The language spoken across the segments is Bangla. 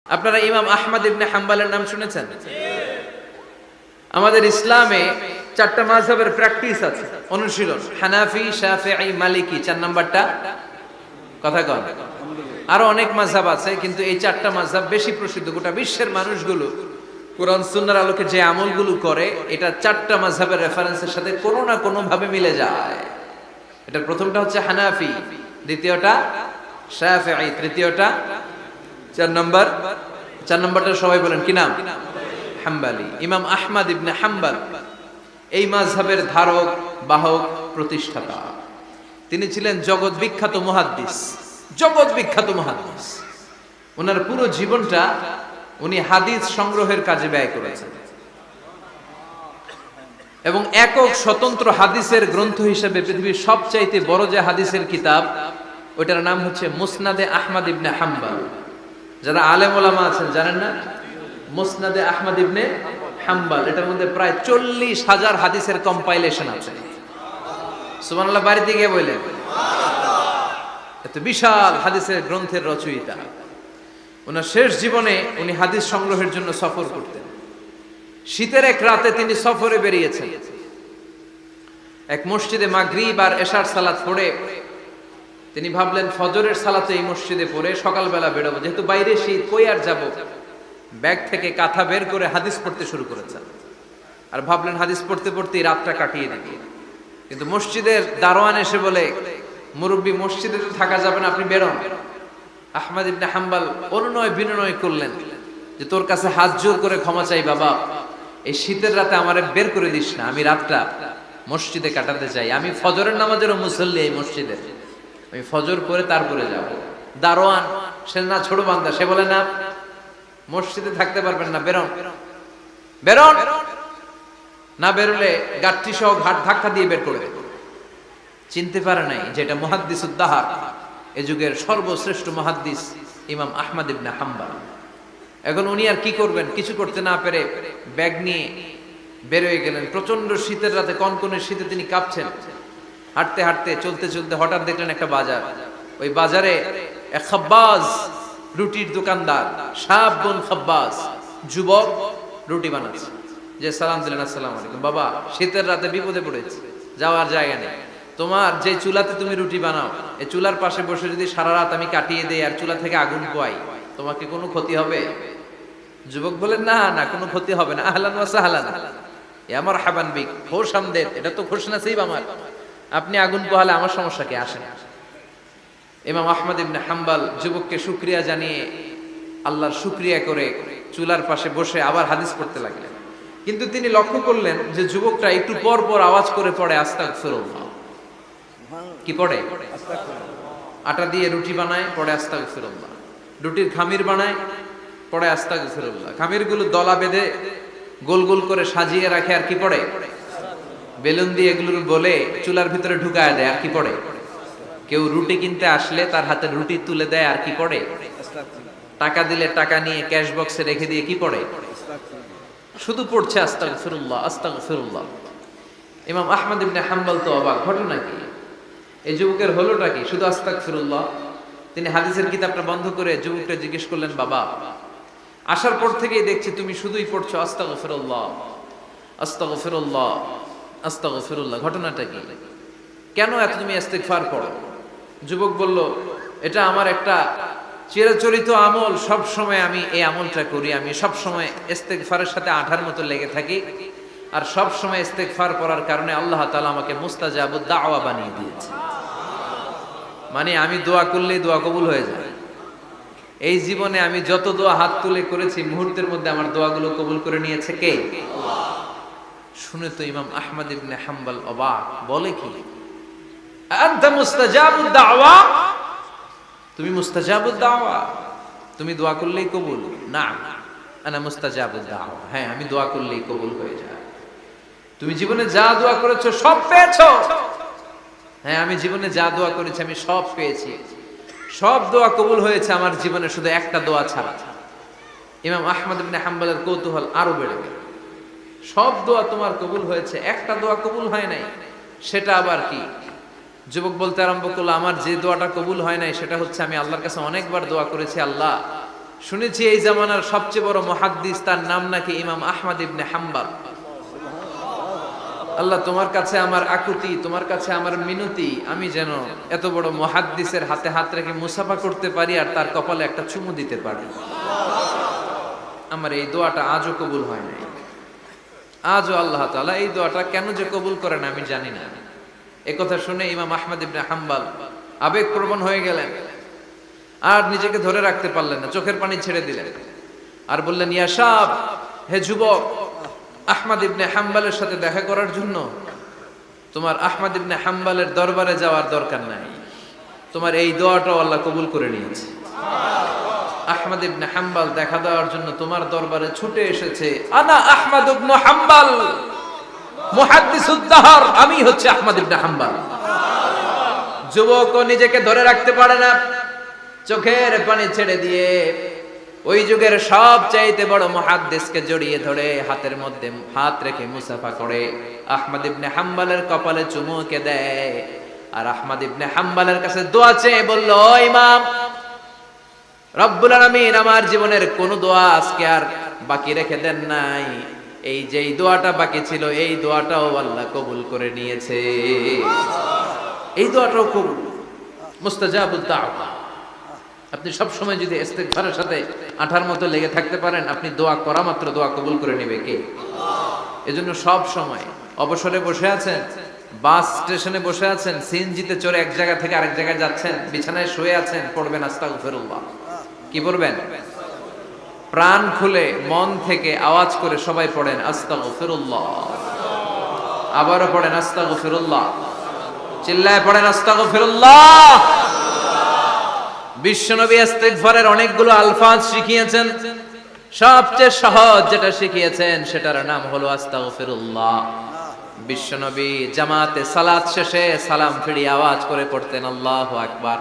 আপনারা ইমাম আহমদ ইবনে হাম্বলের নাম শুনেছেন? আমাদের ইসলামে চারটা মাযহাবের প্র্যাকটিস আছে, অনুশীলন। হানাফি, শাফিঈ, মালিকি, 4 নাম্বারটা কথা কন। আরো অনেক মাযহাব আছে, কিন্তু এই চারটা মাযহাব বেশি প্রসিদ্ধ। গোটা বিশ্বের মানুষগুলো কোরআন সুন্নাহর আলোকে যে আমলগুলো করে, এটা চারটা মাযহাবের রেফারেন্সের সাথে কোনো না কোনো ভাবে মিলে যায়। এটার প্রথমটা হচ্ছে হানাফি, দ্বিতীয়টা শাফিঈ, তৃতীয়টা 4 নাম্বারটা সবাই বলেন কি নাম? হাম্বলি। ইমাম আহমদ ইবনে হাম্বল এই মাযহাবের ধারক, বাহক, প্রতিষ্ঠাতা। তিনি ছিলেন জগৎ বিখ্যাত মুহাদ্দিস, ওনার পুরো জীবনটা উনি হাদিস সংগ্রহের কাজে ব্যয় করেছেন এবং একক স্বতন্ত্র হাদিসের গ্রন্থ হিসেবে পৃথিবীর সবচাইতে বড় যে হাদিসের কিতাব, ওইটার নাম হচ্ছে মুসনাদে আহমদ ইবনে হাম্বল। যারা আলেম ওলামা আছেন জানেন না? মুসনাদে আহমদ ইবনে হাম্বল, এটার মধ্যে প্রায় 40,000 হাদিসের কম্পাইলেশন আছে। সুবহানাল্লাহ, বাড়িতে গিয়ে বললেন এত বিশাল হাদিসের গ্রন্থের রচয়িতা। ওনার শেষ জীবনে উনি হাদিস সংগ্রহের জন্য সফর করতেন। শীতের এক রাতে তিনি সফরে বেরিয়েছেন। এক মসজিদে মাগরিব আর এশার সালাত পড়ে তিনি ভাবলেন ফজরের সালাতে এই মসজিদে পড়ে সকালবেলা বেরোবো, যেহেতু বাইরে শীত, কই আর যাব। ব্যাগ থেকে কাঁথা বের করে হাদিস পড়তে শুরু করেছেন আর ভাবলেন হাদিস পড়তে পড়তেই রাতটা কাটিয়ে দিবি। কিন্তু মসজিদের দারোয়ান এসে বলে, মুরব্বী, মসজিদে তো থাকা যাবে না, আপনি বেরোন। আহমদ ইবনে হাম্বল অনুনয় বিনয় করলেন যে তোর কাছে হাত জোর করে ক্ষমা চাই বাবা, এই শীতের রাতে আমারে বের করে দিস না, আমি রাতটা মসজিদে কাটাতে চাই। আমি ফজরের নামাজেরও মুসল্লি এই মসজিদে, আমি ফজর করে তারপরে যাব। দারোয়ান সে না ছোট বান্দা, সে বলে না, মসজিদে থাকতে পারবেন না, বেরোন বেরোন। না বেরোলে গাঠটি সহ ঘাট ধাক্কা দিয়ে বের করে দেব। চিনতে পারে নাই যে এটা মুহাদ্দিসুদ দাহর, এ যুগের সর্বশ্রেষ্ঠ মুহাদ্দিস ইমাম আহমদ ইবনে হাম্বল। এখন উনি আর কি করবেন, কিছু করতে না পেরে ব্যাগ নিয়ে বের হয়ে গেলেন। প্রচন্ড শীতের রাতে, কনকনে শীতে তিনি কাঁপছেন। হাঁটতে হাঁটতে চলতে চলতে হঠাৎ দেখলেন একটা বাজার। ওই বাজারে এক খাব্বাজ, রুটির দোকানদার, শাবুন খাব্বাজ, যুবক রুটি বানাচ্ছে। যে সালাম দিলেন, আসসালামু আলাইকুম। বাবা, শীতের রাতে বিপদে পড়েছে, যাওয়ার জায়গা নেই। তোমার যে চুলাতে তুমি রুটি বানাও, এই চুলার পাশে বসে যদি সারা রাত আমি কাটিয়ে দেই আর চুলা থেকে আগুন পোয়াই, তোমাকে কোনো ক্ষতি হবে? যুবক বলেন, না না, কোনো ক্ষতি হবে না। আহলান ওয়া সাহলান, ইয়া মারহাবান বিক, খোশ আমদেদ, এটা তো খুশ নসিব আমার। আপনি আগুন পোহালে আমার সমস্যা কি? আসেন। ইমাম আহমদ ইবনে হাম্বল যুবককে শুকরিয়া জানিয়ে, আল্লাহর শুকরিয়া করে চুলার পাশে বসে আবার হাদিস পড়তে লাগলেন। কিন্তু তিনি লক্ষ্য করলেন যে যুবকটা একটু পর পর আওয়াজ করে পড়ে আস্তাগফিরুল্লাহ। কি পড়ে? আটা দিয়ে রুটি বানায়, পড়ে আস্তাগফিরুল্লাহ। রুটির খামির বানায়, পড়ে আস্তাগফিরুল্লাহ। খামিরগুলো দলা বেঁধে গোল গোল করে সাজিয়ে রাখে, আর কি পড়ে? বেলুন দিয়ে এগুলোর বলে চুলার ভিতরে ঢুকায় দেয়, আর কি পড়ে? কেউ রুটি কিনতে আসলে তার হাতে রুটি তুলে দেয়, আর কি পড়ে? টাকা দিলে টাকা নিয়ে ক্যাশ বক্সে রেখে দিয়ে কি পড়ে? শুধু পড়ছে আস্তাগফিরুল্লাহ, আস্তাগফিরুল্লাহ। ইমাম আহমদ ইবনে হাম্বল তো অবাক, ঘটনা কি? এই যুবকের হলোটা কি? শুধু আস্তাগফিরুল্লাহ। তিনি হাদিসের কিতাবটা বন্ধ করে যুবকটা জিজ্ঞেস করলেন, বাবা, আসার পর থেকেই দেখছি তুমি শুধুই পড়ছো আস্তাগফিরুল্লাহ, আস্তাগফিরুল্লাহ, আস্তাগফিরুল্লাহ। ঘটনাটা কি? কেন এত তুমি ইস্তিগফার পড়ো? যুবক বলল, এটা আমার একটা চিরাচরিত আমল, সব সময় আমি এই আমলটা করি। আমি সব সময় ইস্তিগফারের সাথে আঠার মতো লেগে থাকি, আর সব সময় ইস্তিগফার করার কারণে আল্লাহ তাআলা আমাকে মুস্তাজাবুদ দাওয়া বানিয়ে দিয়েছে। মানে আমি দোয়া করলেই দোয়া কবুল হয়ে যায়। এই জীবনে আমি যত দোয়া হাত তুলে করেছি, মুহূর্তের মধ্যে আমার দোয়াগুলো কবুল করে নিয়েছে কে? আল্লাহ। শুনে তো ইমাম আহমদ ইবনে হাম্বল অবাক, বলে কি, আনতা মুস্তাজাবুদ দাওয়া? তুমি মুস্তাজাবুদ দাওয়া? তুমি দোয়া করলেই কবুল? না, আনা মুস্তাজাবুদ দাওয়া। হ্যাঁ, আমি দোয়া করলেই কবুল হয়ে যায়। তুমি জীবনে যা দোয়া করেছো সব পেয়েছো? হ্যাঁ, আমি জীবনে যা দোয়া করেছি আমি সব পেয়েছি, সব দোয়া কবুল হয়েছে আমার জীবনে, শুধু একটা দোয়া ছাড়া। ইমাম আহমদ ইবনে হাম্বলের কৌতূহল আরো বেড়ে গেল। সব দোয়া তোমার কবুল হয়েছে, একটা দোয়া কবুল হয় নাই, সেটা আবার কি? যুবক বলতে আরম্ভ করলো, আমার যে দোয়াটা কবুল হয় নাই সেটা হচ্ছে আমি আল্লাহর কাছে অনেকবার দোয়া করেছি, আল্লাহ শুনেছি এই জামানার সবচেয়ে বড় মুহাদ্দিস, তার নাম নাকি ইমাম আহমদ ইবনে হাম্বল। আল্লাহ, তোমার কাছে আমার আকুতি, তোমার কাছে আমার মিনতি, আমি যেন এত বড় মুহাদ্দিসের হাতে হাত রেখে মুসাফা করতে পারি আর তার কপালে একটা চুমু দিতে পারি। আমার এই দোয়াটা আজও কবুল হয় নাই। আজও আল্লাহ তাআলা এই দোয়াটা কেন যে কবুল করেন আমি জানি না। একথা শুনে ইমাম আহমদ ইবনে হাম্বল আবেগপ্রবণ হয়ে গেলেন, আর নিজেকে ধরে রাখতে পারলেন না, চোখের পানি ছেড়ে দিলেন আর বললেন, ইয়া শাব, হে যুবক, আহমদ ইবনে হাম্বলের সাথে দেখা করার জন্য তোমার আহমদ ইবনে হাম্বলের দরবারে যাওয়ার দরকার নাই, তোমার এই দোয়াটাও আল্লাহ কবুল করে নিয়েছে। আহমদ ইবনে হাম্বল দেখা দেওয়ার জন্য তোমার দরবারে ছুটে এসেছে। আনা আহমদ ইবনে হাম্বল মুহাদ্দিসুদ দাহর, আমি হচ্ছে আহমদ ইবনে হাম্বল। যুবকও নিজেকে ধরে রাখতে পারে না, চোখের পানি ছেড়ে দিয়ে ওই যুগের সবচাইতে বড় মুহাদ্দিসকে জড়িয়ে ধরে হাতের মধ্যে হাত রেখে মুসাফা করে আহমদ ইবনে হাম্বলের কপালে চুমুকে দেয় আর আহমদ ইবনে হাম্বলের কাছে দোয়া চেয়ে বলল, ও ইমাম, রব্বুল আলামিন আমার জীবনের কোন দোয়া আজকে আর বাকি রেখে দেন নাই, এই যে দোয়াটা বাকি ছিল এই দোয়াটাও আল্লাহ কবুল করে নিয়েছে। এই দোয়াটাও কবুল, মুস্তাজাবুদ দাওয়া। আপনি সব সময় যদি ইস্তেগফারের সাথে আঠার মতো লেগে থাকতে পারেন, আপনি দোয়া করা মাত্র দোয়া কবুল করে নেবে কে? এজন্য সব সময় অবসরে বসে আছেন, বাস স্টেশনে বসে আছেন, সিএনজিতে চড়ে এক জায়গা থেকে আরেক জায়গায় যাচ্ছেন, বিছানায় শুয়ে আছেন, পড়বেন আস্তাগফিরুল্লাহ। কি পড়বেন? প্রাণ খুলে মন থেকে আওয়াজ করে সবাই পড়েন আস্তাগফিরুল্লাহ। আবারও পড়েন আস্তাগফিরুল্লাহ, চিল্লায় পড়েন আস্তাগফিরুল্লাহ। বিশ্বনবী ইস্তিগফারের অনেকগুলো আলফাজ শিখিয়েছেন, সবচেয়ে সহজ যেটা শিখিয়েছেন সেটার নাম হলো আস্তাগফিরুল্লাহ। বিশ্বনবী জামাতে সালাত শেষে সালাম ফিরিয়ে আওয়াজ করে পড়তেন আল্লাহু আকবার,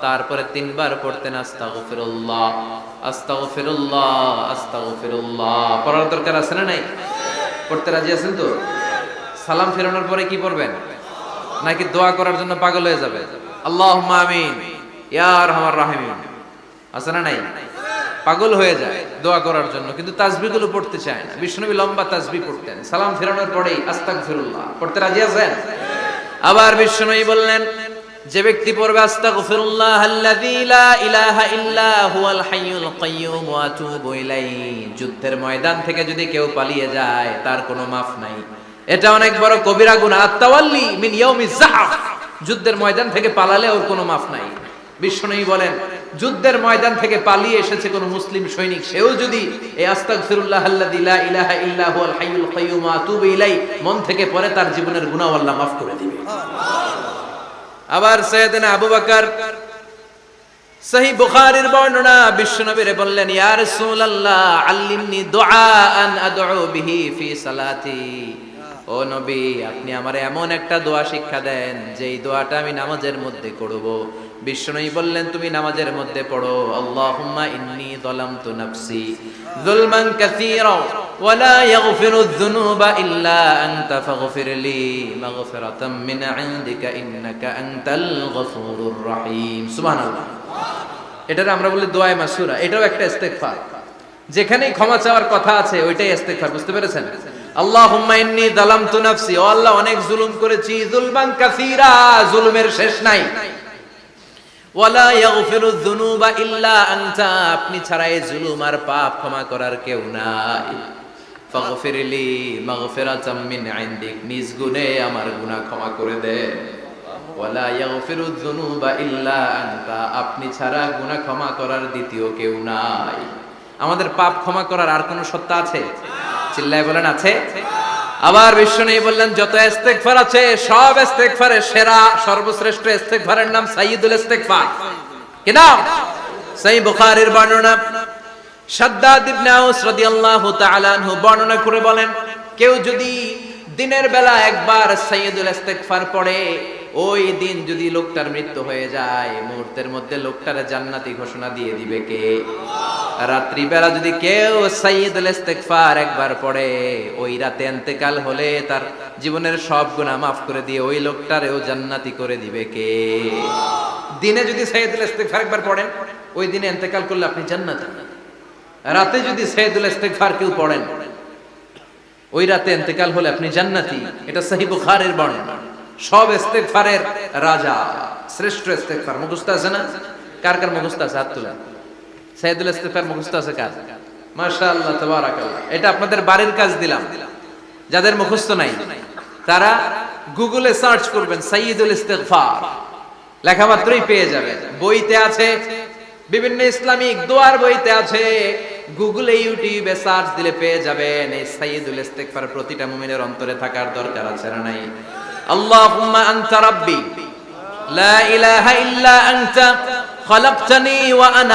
তারপরে 3 বার পড়তেন আস্তাগফিরুল্লাহ, আস্তাগফিরুল্লাহ, আস্তাগফিরুল্লাহ। পড়ার দরকার আছে না নাই? পড়তে রাজি আছেন তো? সালাম ফেরানোর পরে কি পড়বেন? নাকি দোয়া করার জন্য পাগল হয়ে যাবে? আল্লাহুম্মা আমিন ইয়া আরহামার রাহিমিন, আছে না নাই? পাগল হয়ে যায় দোয়া করার জন্য, কিন্তু তাসবিহগুলো পড়তে চায় না। বিশ্বনবী লম্বা তাসবিহ পড়তেন, সালাম ফেরানোর পরেই আস্তাগফিরুল্লাহ পড়তে রাজি আছেন? আবার বিশ্বনবী বললেন, যে ব্যক্তি পড়বে আস্তাগফিরুল্লাহ আল্লাযী লা ইলাহা ইল্লা হুয়াল হাইয়ুল কাইয়্যুম ওয়া আতুবু ইলাইহি, যুদ্ধের ময়দান থেকে যদি কেউ পালিয়ে যায় তার কোনো মাফ নাই। এটা অনেক বড় কবিরা গুনাহ, আত-তাওয়াল্লি মিন ইয়াউমিজ যাহফ, যুদ্ধের ময়দান থেকে পালালে ওর কোনো মাফ নাই। বিশ্বনবী বলেন, যুদ্ধের ময়দান থেকে পালিয়ে এসেছে কোন মুসলিম সৈনিক, সেও যদি এই আস্তাগফিরুল্লাহ আল্লাযী লা ইলাহা ইল্লা হুয়াল হাইয়ুল কাইয়্যুম ওয়া আতুবু ইলাইহি মন থেকে পড়ে, তার জীবনের গুনাহ আল্লাহ মাফ করে দিবে। আবার সাইয়েদনা আবু বকর, সহিহ বুখারীর বর্ণনা, বিশ্বনবীরে বললেন, ইয়া রাসূলুল্লাহ আল্লিমনি দুআআন আদউ বিহি ফি সালাতি, ও নবী আপনি আমারে এমন একটা দোয়া শিক্ষা দেন যেই দোয়াটা আমি নামাজের মধ্যে করব। বিশ্বনবী বললেন, তুমি নামাজের মধ্যে পড়ো, আল্লাহুম্মা ইন্নী যালামতু নাফসি যুলমান কাসীরা ওয়া লা ইয়াগফিরুয যুনুবা ইল্লা আনতা ফাগফিরলি মাগফিরাতাম মিন ইনদিকা ইন্নাকা আনতাল গফুরুর রহিম। সুবহানাল্লাহ। এটারে আমরা বলি দোয়ায়ে মাসুরা, এটাও একটা ইস্তেগফার। যেখানেই ক্ষমা চাওয়ার কথা আছে ওইটাই ইস্তেগফার, বুঝতে পেরেছেন? আল্লাহুম্মা ইন্নী যালামতু নাফসি, ও আল্লাহ অনেক জুলুম করেছি, যুলমান কাসীরা, জুলুমের শেষ নাই। ওয়ালা ইয়াগফিরুয যুনুবা ইল্লা আনতা, আপনি ছাড়া এই জুলুম আর পাপ ক্ষমা করার কেউ নাই। ফাগফিরলি মাগফিরাতাম মিন ইনদিক, নিজ গুণে আমার গুনাহ ক্ষমা করে দে। ওয়ালা ইয়াগফিরুয যুনুবা ইল্লা আনতা, আপনি ছাড়া গুনাহ ক্ষমা করার দ্বিতীয় কেউ নাই। আমাদের পাপ ক্ষমা করার আর কোনো সত্তা আছে? চিল্লায় বলেন আছে? আবার বিশ্বনবী বললেন, যত ইস্তেগফার আছে সব ইস্তেগফারের সেরা সর্বশ্রেষ্ঠ ইস্তেগফারের নাম সাইয়্যিদুল ইস্তেগফার। কি নাম? সহিহ বুখারীর বর্ণনা, শাদ্দাদ ইবনে আউস রাদিয়াল্লাহু তাআলা আনহু বর্ণনা করে বলেন, কেউ যদি দিনের বেলা একবার সাইয়্যিদুল ইস্তেগফার পড়ে, ওই দিন যদি লোকটার মৃত্যু হয়ে যায়, মুহূর্তের মধ্যে লোকটার জান্নাতি ঘোষণা দিয়ে দিবে কে? রাত্রি বেলা যদি কেউ সাইয়্যিদুল ইস্তেগফার একবার পড়ে, ওই রাতে ইন্তেকাল হলে তার জীবনের সব গুনাহ মাফ করে দিয়ে ওই লোকটারেও জান্নাতি করে দিবে কে? দিনে যদি সাইয়্যিদুল ইস্তেগফার একবার পড়েন, ওই দিনে ইন্তেকাল করলে আপনি জান্নাতি। রাতে যদি সাইয়্যিদুল ইস্তিগফার কেউ পড়েন, ওই রাতে ইন্তেকাল হলে আপনি জান্নাতি। এটা সহিহ বুখারীর বর্ণনা। সব ইস্তিগফারের রাজা, শ্রেষ্ঠ ইস্তিগফার মুখস্থ আছে না? কার কার মুখস্থ আছে হাত তুলেন। সাইয়্যিদুল ইস্তিগফার মুখস্থ আছে কার? মাশাআল্লাহ, তাবারাকাল্লাহ। এটা আপনাদের বাড়ির কাজ দিলাম। যাদের মুখস্থ নাই তারা গুগলে সার্চ করবেন সাইয়্যিদুল ইস্তিগফার, লেখা মাত্রই পেয়ে যাবেন। বইতে আছে, বিভিন্ন ইসলামিক দোয়ার বইতে আছে, গুগলে ইউটিউবে সার্চ দিলে পেয়ে যাবেন। এই সাইয়্যিদুল ইস্তিগফার প্রতিটা মুমিনের অন্তরে থাকার দরকার আছে না নাই? আল্লাহুম্মা আনতা রাব্বি লা ইলাহা ইল্লা আনতা খালাকতানি ওয়া আনা